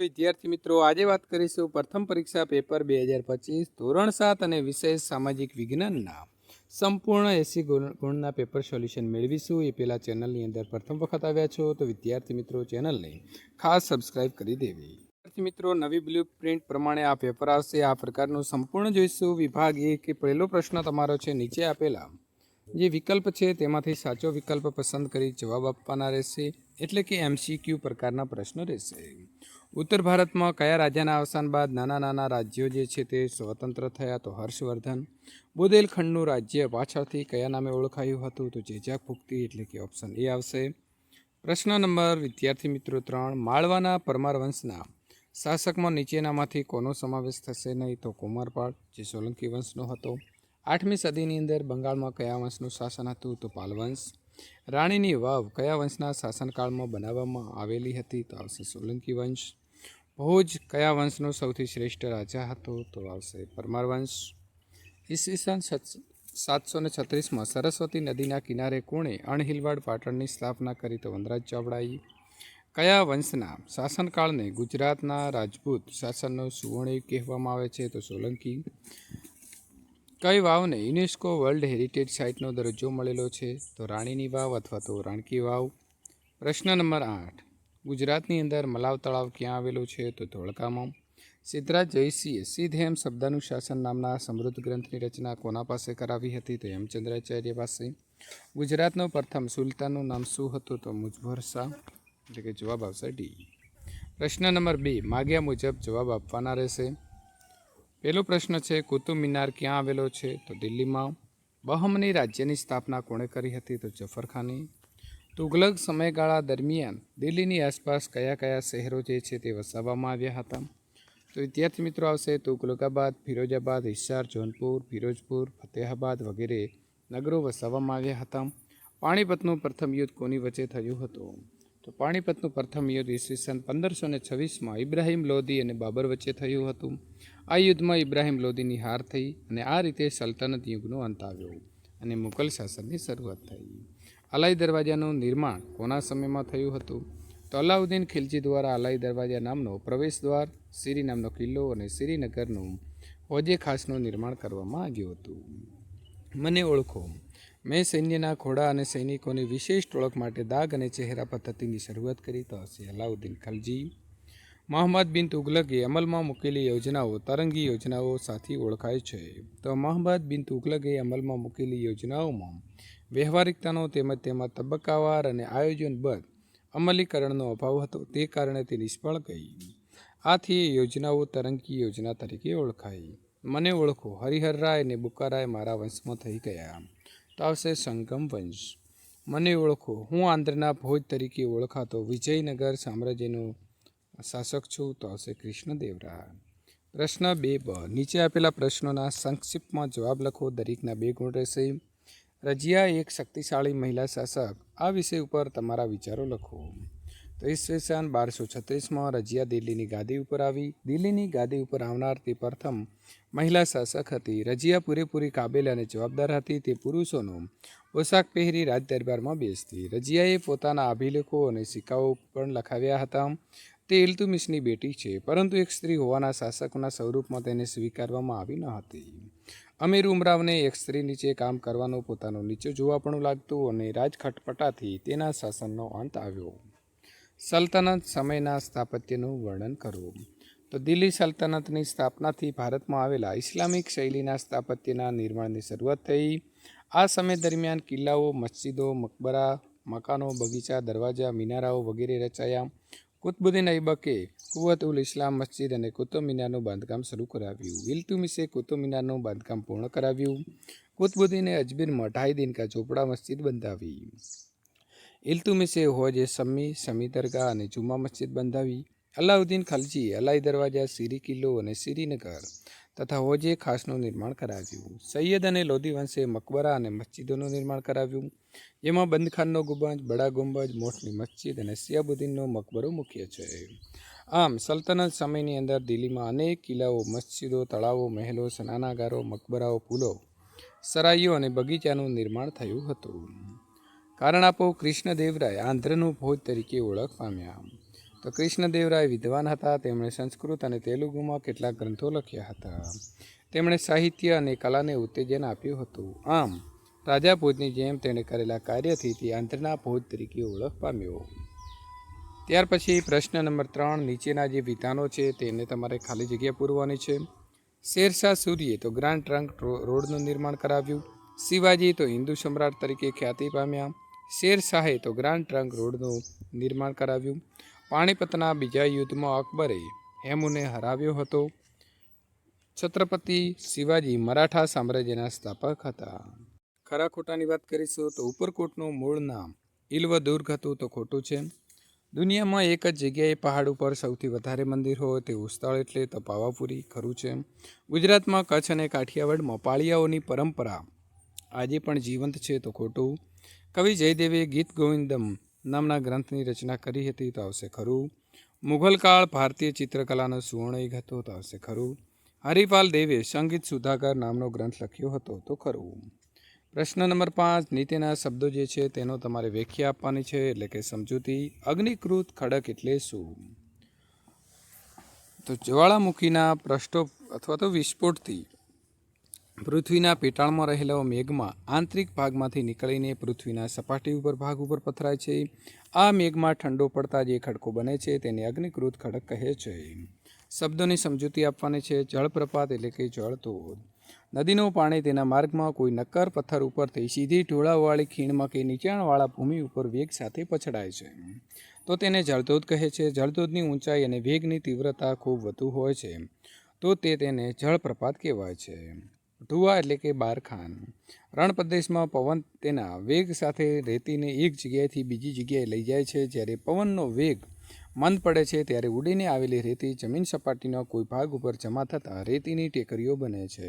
વિદ્યાર્થી મિત્રો, આજે વાત કરીશું પ્રથમ પરીક્ષા પેપર 2025 ધોરણ 7 અને વિષય સામાજિક વિજ્ઞાનના સંપૂર્ણ 80 ગુણના પેપર સોલ્યુશન મેળવીશું. એ પહેલાં ચેનલની અંદર પ્રથમ વખત આવ્યા છો તો વિદ્યાર્થી મિત્રો ચેનલને ખાસ સબસ્ક્રાઇબ કરી દેવી. વિદ્યાર્થી મિત્રો, નવી બ્લુ પ્રિન્ટ પ્રમાણે આ પેપર આવશે. આ પ્રકારનું સંપૂર્ણ જોઈશું. વિભાગ એ કે પહેલો પ્રશ્ન તમારો છે, નીચે આપેલા જે વિકલ્પ છે તેમાંથી સાચો વિકલ્પ પસંદ કરી જવાબ આપવાના રહેશે, એટલે કે MCQ પ્રકારના પ્રશ્નો રહેશે. ઉત્તર ભારતમાં કયા રાજાના અવસાન બાદ નાના નાના રાજ્યો જે છે તે સ્વતંત્ર થયા? તો હર્ષવર્ધન. બુંદેલખંડનું રાજ્ય પાછળથી કયા નામે ઓળખાયું હતું? તો જેજાકભુક્તિ, એટલે કે ઓપ્શન એ આવશે. પ્રશ્ન નંબર વિદ્યાર્થી મિત્રો 3, માળવાના પરમાર વંશના શાસકમાં નીચેનામાંથી કોનો સમાવેશ થશે નહીં? તો કુમારપાળ, જે સોલંકી વંશનો હતો. 8મી સદીની અંદર બંગાળમાં કયા વંશનું શાસન હતું? તો પાલવંશ. રાણીની વાવ કયા વંશના શાસનકાળમાં બનાવવામાં આવેલી હતી? તો આવશે સોલંકી વંશ. ભોજ કયા વંશનો સૌથી શ્રેષ્ઠ રાજા હતો? તો આવશે પરમાર વંશ. ઈસવીસન 736માં સરસ્વતી નદીના કિનારે કોણે અણહિલવાડ પાટણની સ્થાપના કરી? તો વનરાજ ચાવડાએ. કયા વંશના શાસનકાળને ગુજરાતના રાજપૂત શાસનનો સુવર્ણયુગ કહેવામાં આવે છે? તો સોલંકી. કઈ વાવને યુનેસ્કો વર્લ્ડ હેરિટેજ સાઇટનો દરજ્જો મળેલો છે? તો રાણીની વાવ અથવા તો રાણકી વાવ. પ્રશ્ન નંબર 8, ગુજરાતની અંદર મલાવ તળાવ ક્યાં આવેલું છે? તો ધોળકામાં. સિદ્ધરાજ જયસિંહે સિદ્ધહેમ શબ્દાનુશાસન નામના સમૃદ્ધ ગ્રંથની રચના કોના પાસે કરાવી હતી? તો હેમચંદ્રાચાર્ય પાસે. ગુજરાતનો પ્રથમ સુલતાનનું નામ શું હતું? તો મુજફર શાહ, એટલે કે જવાબ આવશે ડી. પ્રશ્ન નંબર 2, માગ્યા મુજબ જવાબ આપવાના રહેશે. પહેલો પ્રશ્ન છે, કુતુબ મિનાર ક્યાં આવેલો છે? તો દિલ્હીમાં. બહમની રાજ્યની સ્થાપના કોણે કરી હતી? તો જફરખાને. તુગલક સમયગાળા દરમિયાન દિલ્હીની આસપાસ કયા કયા શહેરો જે છે તે વસાવવામાં આવ્યા હતા? તો વિદ્યાર્થી મિત્રો આવશે તુગલકાબાદ, ફિરોજાબાદ, હિસાર, જૌનપુર, ફિરોજપુર, ફતેહાબાદ વગેરે નગરો વસાવવામાં આવ્યા હતા. પાણીપતનું પ્રથમ યુદ્ધ કોની વચ્ચે થયું હતું? તો પાણીપતનું પ્રથમ યુદ્ધ ઈસવીસન 1526માં ઇબ્રાહિમ લોદી અને બાબર વચ્ચે થયું હતું. આ યુદ્ધમાં ઇબ્રાહિમ લોદીની હાર થઈ અને આ રીતે સલ્તનત યુગનો અંત આવ્યો અને મુઘલ શાસનની શરૂઆત થઈ. અલાઈ દરવાજાનું નિર્માણ કોના સમયમાં થયું હતું? તો અલાઉદ્દીન ખિલજી દ્વારા અલાઈ દરવાજા નામનો પ્રવેશ દ્વાર, સિરી નામનો કિલ્લો અને શ્રીનગરનું હોજે ખાસનું નિર્માણ કરવામાં આવ્યું હતું. મને ઓળખો. મેં સૈન્યના ઘોડા અને સૈનિકોની વિશેષ ઓળખ માટે દાગ અને ચહેરા પદ્ધતિની શરૂઆત કરી. તો હશે અલાઉદ્દીન ખિલજી. મોહમ્મદ બિન તુગલકે અમલમાં મૂકેલી યોજનાઓ તરંગી યોજનાઓ સાથે ઓળખાય છે. તો મોહમ્મદ બિન તુગલકે અમલમાં મૂકેલી યોજનાઓમાં વ્યવહારિકતાનો તેમજ તેમાં તબક્કાવાર અને આયોજનબદ્ધ અમલીકરણનો અભાવ હતો. તે કારણે તે નિષ્ફળ ગઈ. આથી એ યોજનાઓ તરંગી યોજના તરીકે ઓળખાઈ. મને ઓળખો. હરિહર રાય અને બુકારાય મારા વંશમાં થઈ ગયા. તો આવશે સંગમ વંશ. મને ઓળખો. હું આંધ્રના ભોજ તરીકે ઓળખાતો વિજયનગર સામ્રાજ્યનો શાસક છું. તો આવશે કૃષ્ણદેવરાય. પ્રશ્ન 2બ, નીચે આપેલા પ્રશ્નોના સંક્ષિપ્તમાં જવાબ લખો. દરેકના 2 ગુણ રહેશે. રજિયા એક શક્તિશાળી મહિલા શાસક. આ વિષય ઉપર તમારા વિચારો લખો. તો ઈસવીસન 1236માં રજિયા દિલ્હીની ગાદી ઉપર આવી. દિલ્હીની ગાદી ઉપર આવનાર તે પ્રથમ મહિલા શાસક હતી. રજિયા પૂરેપૂરી કાબેલ અને જવાબદાર હતી. તે પુરુષોનો પોશાક પહેરી રાજ દરબારમાં બેસતી. રજિયાએ પોતાના અભિલેખો અને સિક્કાઓ પણ લખાવ્યા હતા. તે ઇલ્તુમિશની બેટી છે, પરંતુ એક સ્ત્રી હોવાના શાસકોના સ્વરૂપમાં તેને સ્વીકારવામાં આવી ન હતી. અમીર ઉમરાવને એક સ્ત્રી નીચે કામ કરવાનું પોતાનું નીચે જોવાપણું લાગતું અને રાજખટપટાથી તેના શાસનનો અંત આવ્યો. સલ્તનત સમયના સ્થાપત્યનું વર્ણન કરવું. તો દિલ્હી સલ્તનતની સ્થાપનાથી ભારતમાં આવેલા ઇસ્લામિક શૈલીના સ્થાપત્યના નિર્માણની શરૂઆત થઈ. આ સમય દરમિયાન કિલ્લાઓ, મસ્જિદો, મકબરા, મકાનો, બગીચા, દરવાજા, મિનારાઓ વગેરે રચાયા. કુતબુદ્દીન ઐબકે કુવત ઉલ ઇસ્લામ મસ્જિદ અને કુતુબ મિનારનું બાંધકામ શરૂ કરાવ્યું. ઇલ્તુમિશે કુતુબ મિનારનું બાંધકામ પૂર્ણ કરાવ્યું. કુતબુદ્દીને અજમેરમાં 2.5 દિનકા ઝોપડા મસ્જિદ બંધાવી. ઇલ્તુમિશે હોજે શમી દરગાહ અને જુમા મસ્જિદ બંધાવી. અલાઉદ્દીન ખલજીએ અલાઈ દરવાજા, સિરી કિલ્લો અને શ્રીનગર તથા હોજે ખાસનું નિર્માણ કરાવ્યું. સૈયદ અને લોધી વંશે મકબરા અને મસ્જિદોનું નિર્માણ કરાવ્યું, જેમાં બંદખાનનો ગુંબજ, બડા ગુંબજ, મોઠની મસ્જિદ અને શિયાબુદ્દીનનો મકબરો મુખ્ય છે. આમ સલ્તનત સમયની અંદર દિલ્હીમાં અનેક કિલ્લાઓ, મસ્જિદો, તળાવો, મહેલો, સ્નાનાગારો, મકબરાઓ, પુલો, સરાઈઓ અને બગીચાનું નિર્માણ થયું હતું. કારણ આપો. કૃષ્ણદેવરાય આંધ્રનું ભોજ તરીકે ઓળખ પામ્યા. તો કૃષ્ણદેવરાય વિદ્વાન હતા. તેમણે સંસ્કૃત અને તેલુગુમાં કેટલાક ગ્રંથો લખ્યા હતા. તેમણે સાહિત્ય અને કલાને ઉત્તેજન આપ્યું હતું. આમ રાજા ભોજની જેમ તેણે કરેલા કાર્યથી તે આંધ્રના ભોજ તરીકે ઓળખ પામ્યો. ત્યાર પછી પ્રશ્ન નંબર 3, નીચેના જે વિધાનો છે તેને તમારે ખાલી જગ્યા પૂરવાની છે. શેરશાહ સૂરીએ તો ગ્રાન્ડ ટ્રંક રોડનું નિર્માણ કરાવ્યું. શિવાજી તો હિન્દુ સમ્રાટ તરીકે ખ્યાતિ પામ્યા. શેરશાહે તો ગ્રાન્ડ ટ્રંક રોડનું નિર્માણ કરાવ્યું. પાણીપતના બીજા યુદ્ધમાં અકબરે હેમુને હરાવ્યો હતો. છત્રપતિ શિવાજી મરાઠા સામ્રાજ્યના સ્થાપક હતા. ખરા ખોટાની વાત કરીશું તો ઉપરકોટનું મૂળ નામ ઇલ્વદુર્ગ હતું, તો ખોટું છે. દુનિયામાં એક જ જગ્યાએ પહાડ ઉપર સૌથી વધારે મંદિર હોય તેવું સ્થળ એટલે તો પાવાપુરી, ખરું છે. ગુજરાતમાં કચ્છ અને કાઠિયાવાડમાં પાળિયાઓની પરંપરા આજે પણ જીવંત છે, તો ખોટું. કવિ જયદેવે ગીત ગોવિંદમ નામના ગ્રંથની રચના કરી હતી, તો આવશે ખરું. મુઘલ કાળ ભારતીય ચિત્રકલાનો સુવર્ણયુગ હતો, તો આવશે ખરું. હરિપાલ દેવે સંગીત સુધાકર નામનો ગ્રંથ લખ્યો હતો, તો ખરું. પ્રશ્ન નંબર 5, નીચેના શબ્દો જે છે તેનો તમારે વ્યાખ્યા આપવાની છે, એટલે કે સમજૂતી. અગ્નિકૃત ખડક એટલે શું? તો જ્વાળામુખીના પ્રષ્ઠો અથવા તો વિસ્ફોટથી પૃથ્વીના પેટાળમાં રહેલો મેઘમાં આંતરિક ભાગમાંથી નીકળીને પૃથ્વીના સપાટી ઉપર ભાગ ઉપર પથરાય છે. આ મેઘમાં ઠંડો પડતા જે ખડકો બને છે તેને અગ્નિકૃત ખડક કહે છે. શબ્દોની સમજૂતી આપવાની છે. જળપ્રપાત એટલે કે જળધોધ. નદીનું પાણી તેના માર્ગમાં કોઈ નક્કર પથ્થર ઉપરથી સીધી ઢોળાવવાળી ખીણમાં કે નીચાણવાળા ભૂમિ ઉપર વેગ સાથે પછડાય છે તો તેને જળધોધ કહે છે. જળધોધની ઊંચાઈ અને વેગની તીવ્રતા ખૂબ વધુ હોય છે તો તેને જળપ્રપાત કહેવાય છે. ઢુવા એટલે કે બારખાન. રણ પ્રદેશમાં પવન તેના વેગ સાથે રેતીને એક જગ્યાએથી બીજી જગ્યાએ લઈ જાય છે. જ્યારે પવનનો વેગ મંદ પડે છે ત્યારે ઉડીને આવેલી રેતી જમીન સપાટીના કોઈ ભાગ ઉપર જમા થતાં રેતીની ટેકરીઓ બને છે,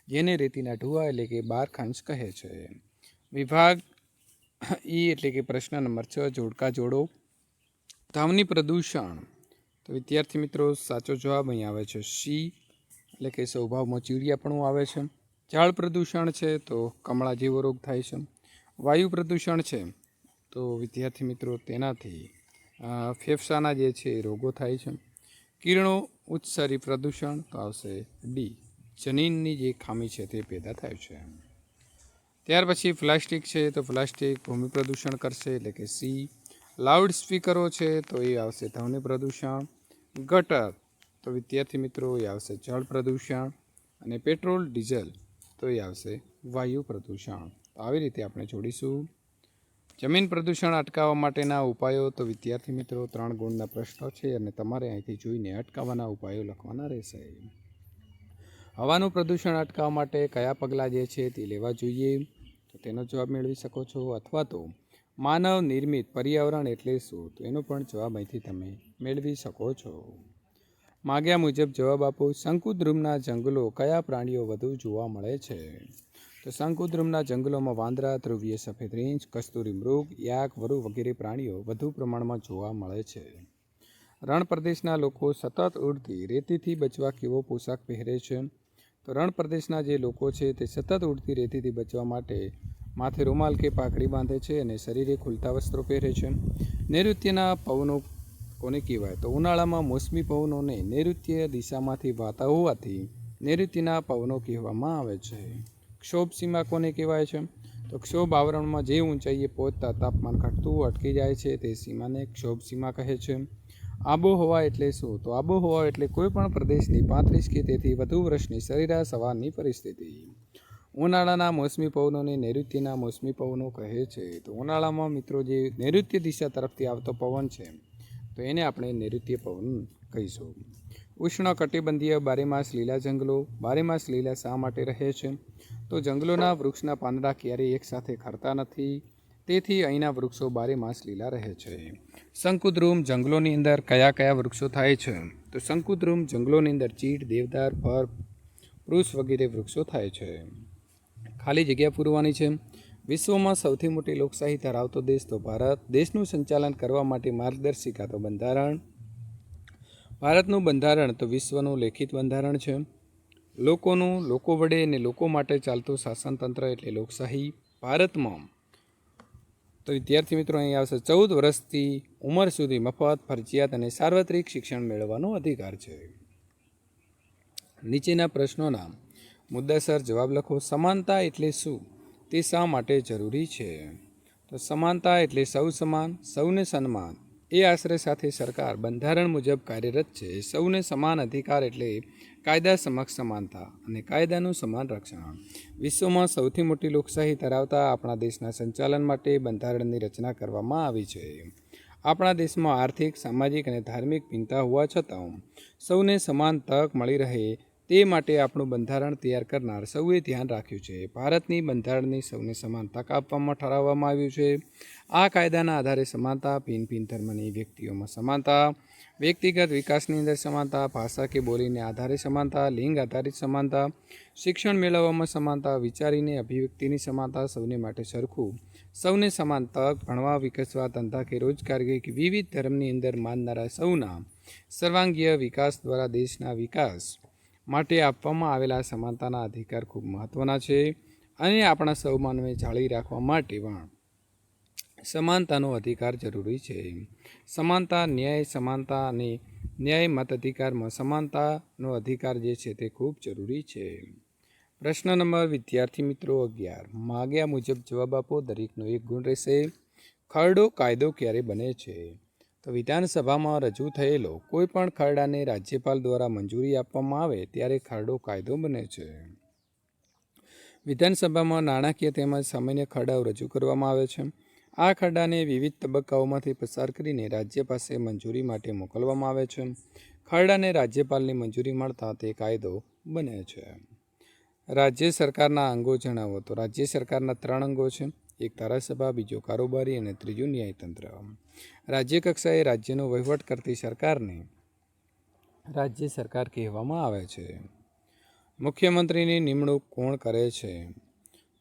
જેને રેતીના ઢુવા એટલે કે બારખાંસ કહે છે. વિભાગ ઈ એટલે કે પ્રશ્ન નંબર 6, જોડકા જોડો. ધ્વનિ પ્રદૂષણ. તો વિદ્યાર્થી મિત્રો સાચો જવાબ અહીં આવે છે સી, એટલે કે સ્વભાવમાં ચીડિયાપણું આવે છે. જળ પ્રદૂષણ છે તો કમળા જેવો રોગ થાય છે. વાયુ પ્રદૂષણ છે તો વિદ્યાર્થી મિત્રો તેનાથી ફેફસાના જે છે રોગો થાય છે. કિરણો ઉત્સર્જિત પ્રદૂષણ તો આવશે ડી, જનીનની જે ખામી છે તે પેદા થાય છે. ત્યાર પછી પ્લાસ્ટિક છે તો પ્લાસ્ટિક ભૂમિ પ્રદૂષણ કરશે, એટલે કે સી. લાઉડ સ્પીકરો છે તો એ આવશે ધ્વનિ પ્રદૂષણ. ગટર તો વિદ્યાર્થી મિત્રો એ આવશે જળ પ્રદૂષણ. અને પેટ્રોલ ડીઝલ તો એ આવશે વાયુ પ્રદૂષણ. તો આવી રીતે આપણે જોડીશું. જમીન પ્રદૂષણ અટકાવવા માટેના ઉપાયો. તો વિદ્યાર્થી મિત્રો 3 ગુણના પ્રશ્નો છે અને તમારે અહીંથી જોઈને અટકાવવાના ઉપાયો લખવાના રહેશે. હવાનું પ્રદૂષણ અટકાવવા માટે કયા પગલાં જે છે તે લેવા જોઈએ, તો તેનો જવાબ મેળવી શકો છો. અથવા તો માનવ નિર્મિત પર્યાવરણ એટલે શું, તો એનો પણ જવાબ અહીંથી તમે મેળવી શકો છો. માગ્યા મુજબ જવાબ આપો. શંકુદ્રુમના જંગલો કયા પ્રાણીઓ વધુ જોવા મળે છે, તો શંકુદ્રુમના જંગલોમાં વાંદરા, ધ્રુવીય સફેદ રીંછ, કસ્તુરી મૃગ, યાક, વરુ વગેરે પ્રાણીઓ વધુ પ્રમાણમાં જોવા મળે છે. રણ પ્રદેશના લોકો સતત ઉડતી રેતીથી બચવા કેવો પોશાક પહેરે છે, તો રણ પ્રદેશના જે લોકો છે તે સતત ઉડતી રેતીથી બચવા માટે માથે રૂમાલ કે પાઘડી બાંધે છે અને શરીરે ખુલતા વસ્ત્રો પહેરે છે. નૈઋત્યના પવનો કોને કહેવાય, તો ઉનાળામાં મોસમી પવનોને નૈઋત્ય દિશામાંથી વાતા હોવાથી નૈઋત્યના પવનો કહેવામાં આવે છે. ક્ષોભ સીમા કોને કહેવાય છે, તો ક્ષોભ આવરણમાં જે ઊંચાઈએ પહોંચતા તાપમાન ઘટતું અટકી જાય છે તે સીમાને ક્ષોભ સીમા કહે છે. આબોહવા એટલે શું, તો આબોહવા એટલે કોઈપણ પ્રદેશની 35 કે તેથી વધુ વર્ષની સરેરાશ હવાની પરિસ્થિતિ. ઉનાળાના મોસમી પવનોને નૈઋત્યના મોસમી પવનો કહે છે. તો ઉનાળામાં મિત્રો જે નૈઋત્ય દિશા તરફથી આવતો પવન છે તો એને આપણે નૈઋત્ય પવન કહીશું. ઉષ્ણ કટિબંધીય બારેમાસ લીલા જંગલો. બારેમાસ લીલા શા માટે રહે છે, તો જંગલોના વૃક્ષના પાંદડા ક્યારેય એકસાથે ખરતા નથી, તેથી અહીંના વૃક્ષો બારેમાસ લીલા રહે છે. શંકુદ્રુમ જંગલોની અંદર કયા કયા વૃક્ષો થાય છે, તો શંકુદ્રુમ જંગલોની અંદર ચીડ, દેવદાર, ફર, પ્રુસ વગેરે વૃક્ષો થાય છે. ખાલી જગ્યા પૂરવાની છે. વિશ્વમાં સૌથી મોટી લોકશાહી ધરાવતો દેશ તો ભારત. દેશનું સંચાલન કરવા માટે માર્ગદર્શિકા તો બંધારણ. ભારતનું બંધારણ તો વિશ્વનું લેખિત બંધારણ છે. લોકોનું, લોકો વડે અને લોકો માટે ચાલતું શાસનતંત્ર એટલે લોકશાહી. ભારતમાં તો વિદ્યાર્થી મિત્રો અહીં આવશે 14 વર્ષથી ઉંમર સુધી મફત, ફરજિયાત અને સાર્વત્રિક શિક્ષણ મેળવવાનો અધિકાર છે. નીચેના પ્રશ્નોના મુદ્દાસર જવાબ લખો. સમાનતા એટલે શું? તે શા માટે જરૂરી છે? તો સમાનતા એટલે સૌ સમાન, સૌને સન્માન. એ આશરે સાથે સરકાર બંધારણ મુજબ કાર્યરત છે. સૌને સમાન અધિકાર એટલે કાયદા સમક્ષ સમાનતા અને કાયદાનું સમાન રક્ષણ. વિશ્વમાં સૌથી મોટી લોકશાહી ધરાવતા આપણા દેશના સંચાલન માટે બંધારણની રચના કરવામાં આવી છે. આપણા દેશમાં આર્થિક, સામાજિક અને ધાર્મિક ભિન્નતા હોવા છતાં સૌને સમાન તક મળી રહે તે માટે આપણું બંધારણ તૈયાર કરનાર સૌએ ધ્યાન રાખ્યું છે. ભારતની બંધારણની સૌને સમાન તક આપવામાં ઠરાવવામાં આવ્યું છે. આ કાયદાના આધારે સમાનતા, ભિન્ન ભિન્ન ધર્મની વ્યક્તિઓમાં સમાનતા, વ્યક્તિગત વિકાસની અંદર સમાનતા, ભાષા કે બોલીને આધારે સમાનતા, લિંગ આધારિત સમાનતા, શિક્ષણ મેળવવામાં સમાનતા, વિચારીને અભિવ્યક્તિની સમાનતા, સૌને માટે સરખું, સૌને સમાન તક, ભણવા, વિકસવા, ધંધા કે રોજગારી કે વિવિધ ધર્મની અંદર માનનારા સૌના સર્વાંગીય વિકાસ દ્વારા દેશના વિકાસ માટે આપવામાં આવેલા સમાનતાના અધિકાર ખૂબ મહત્ત્વના છે અને આપણા સૌ માનવે જાળવી રાખવા માટે પણ સમાનતાનો અધિકાર જરૂરી છે. સમાનતા, ન્યાય, સમાનતા અને ન્યાય મતાધિકારમાં સમાનતાનો અધિકાર જે છે તે ખૂબ જરૂરી છે. પ્રશ્ન નંબર વિદ્યાર્થી મિત્રો 11. માગ્યા મુજબ જવાબ આપો. દરેકનો 1 ગુણ રહેશે. ખરડો કાયદો ક્યારે બને છે? તો વિધાનસભામાં રજૂ થયેલો કોઈ પણ ખરડાને રાજ્યપાલ દ્વારા મંજૂરી આપવામાં આવે ત્યારે ખરડો કાયદો બને છે. વિધાનસભામાં નાણાકીય તેમજ સામાન્ય ખરડાઓ રજૂ કરવામાં આવે છે. આ ખરડાને વિવિધ તબક્કાઓમાંથી પસાર કરીને રાજ્ય પાસે મંજૂરી માટે મોકલવામાં આવે છે. ખરડાને રાજ્યપાલની મંજૂરી મળતા તે કાયદો બને છે. રાજ્ય સરકારના અંગો જણાવો. તો રાજ્ય સરકારના 3 અંગો છે. એક ધારાસભા, બીજો કારોબારી અને ત્રીજું ન્યાયતંત્ર. રાજ્ય કક્ષાએ રાજ્યનો વહીવટ કરતી સરકારને રાજ્ય સરકાર કહેવામાં આવે છે. મુખ્યમંત્રીની નિમણૂક કોણ કરે છે?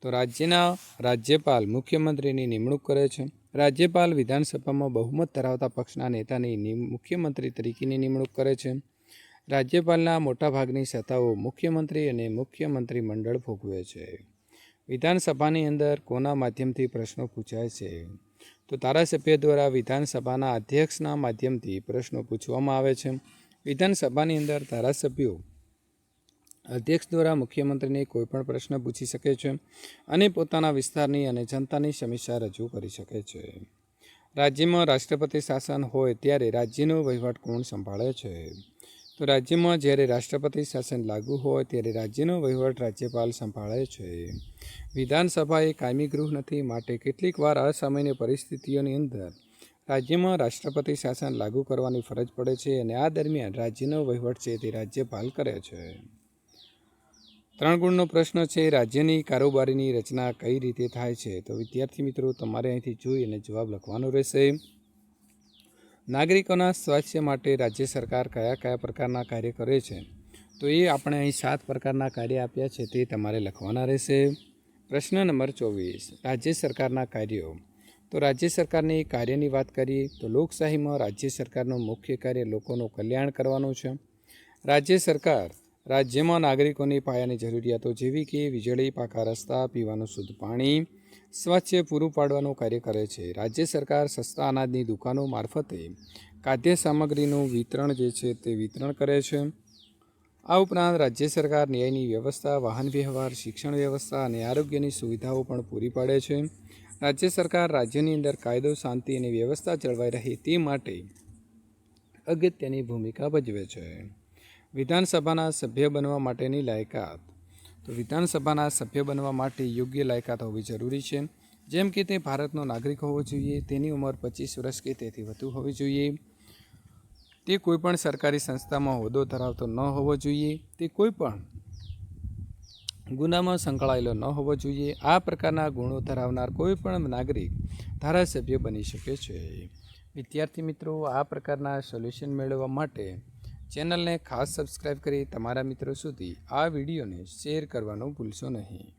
તો રાજ્યના રાજ્યપાલ મુખ્યમંત્રીની નિમણૂક કરે છે. રાજ્યપાલ વિધાનસભામાં બહુમત ધરાવતા પક્ષના નેતાની મુખ્યમંત્રી તરીકેની નિમણૂક કરે છે. રાજ્યપાલના મોટાભાગની સત્તાઓ મુખ્યમંત્રી અને મુખ્યમંત્રી મંડળ ભોગવે છે. વિધાનસભાની અંદર કોના માધ્યમથી પ્રશ્નો પૂછાય છે? તો ધારાસભ્ય દ્વારા વિધાનસભાના અધ્યક્ષના માધ્યમથી પ્રશ્નો પૂછવામાં આવે છે. વિધાનસભાની અંદર ધારાસભ્યો અધ્યક્ષ દ્વારા મુખ્યમંત્રીને કોઈપણ પ્રશ્ન પૂછી શકે છે અને પોતાના વિસ્તારની અને જનતાની સમસ્યા રજૂ કરી શકે છે. રાજ્યમાં રાષ્ટ્રપતિ શાસન હોય ત્યારે રાજ્યનો વહીવટ કોણ સંભાળે છે? તો રાજ્યમાં જ્યારે રાષ્ટ્રપતિ શાસન લાગુ હોય ત્યારે રાજ્યનો વહીવટ રાજ્યપાલ સંભાળે છે. વિધાનસભા એ કાયમી ગૃહ નથી, માટે કેટલીક વાર અસામાન્ય પરિસ્થિતિઓની અંદર રાજ્યમાં રાષ્ટ્રપતિ શાસન લાગુ કરવાની ફરજ પડે છે અને આ દરમિયાન રાજ્યનો વહીવટ છે તે રાજ્યપાલ કરે છે. 3 ગુણનો પ્રશ્ન છે. રાજ્યની કારોબારીની રચના કઈ રીતે થાય છે? તો વિદ્યાર્થી મિત્રો તમારે અહીંથી જોઈ અને જવાબ લખવાનો રહેશે. નાગરિકોના સ્વાસ્થ્ય માટે રાજ્ય સરકાર કયા કયા પ્રકારના કાર્ય કરે છે? તો એ આપણે અહીં 7 પ્રકારના કાર્ય આપ્યા છે તે તમારે લખવાના રહેશે. પ્રશ્ન નંબર 24. રાજ્ય સરકારના કાર્યો. તો રાજ્ય સરકારની કાર્યની વાત કરીએ તો લોકશાહીમાં રાજ્ય સરકારનું મુખ્ય કાર્ય લોકોનું કલ્યાણ કરવાનું છે. રાજ્ય સરકાર રાજ્યમાં નાગરિકોની પાયાની જરૂરિયાતો જેવી કે વીજળી, પાકા રસ્તા, પીવાનું શુદ્ધ પાણી, સ્વાસ્થ્ય પૂરું પાડવાનું કાર્ય કરે છે. રાજ્ય સરકાર સસ્તા અનાજની દુકાનો મારફતે ખાદ્ય સામગ્રીનું વિતરણ જે છે તે વિતરણ કરે છે. આ ઉપરાંત રાજ્ય સરકાર ન્યાયની વ્યવસ્થા, વાહન વ્યવહાર, શિક્ષણ વ્યવસ્થા અને આરોગ્યની સુવિધાઓ પણ પૂરી પાડે છે. રાજ્ય સરકાર રાજ્યની અંદર કાયદો, શાંતિ અને વ્યવસ્થા જળવાઈ રહે તે માટે અગત્યની ભૂમિકા ભજવે છે. વિધાનસભાના સભ્ય બનવા માટેની લાયકાત. તો વિધાનસભાના સભ્ય બનવા માટે યોગ્ય લાયકાત હોવી જરૂરી છે. જેમ કે તે ભારતનો નાગરિક હોવો જોઈએ, તેની ઉંમર 25 વર્ષ કે તેથી વધુ હોવી જોઈએ, તે કોઈપણ સરકારી સંસ્થામાં હોદ્દો ધરાવતો ન હોવો જોઈએ, તે કોઈપણ ગુનામાં સંકળાયેલો ન હોવો જોઈએ. આ પ્રકારના ગુણો ધરાવનાર કોઈપણ નાગરિક ધારાસભ્ય બની શકે છે. વિદ્યાર્થી મિત્રો, આ પ્રકારના સોલ્યુશન મેળવવા માટે ચેનલને ખાસ સબસ્ક્રાઈબ કરી તમારા મિત્રો સુધી આ વિડીયોને શેર કરવાનું ભૂલશો નહીં.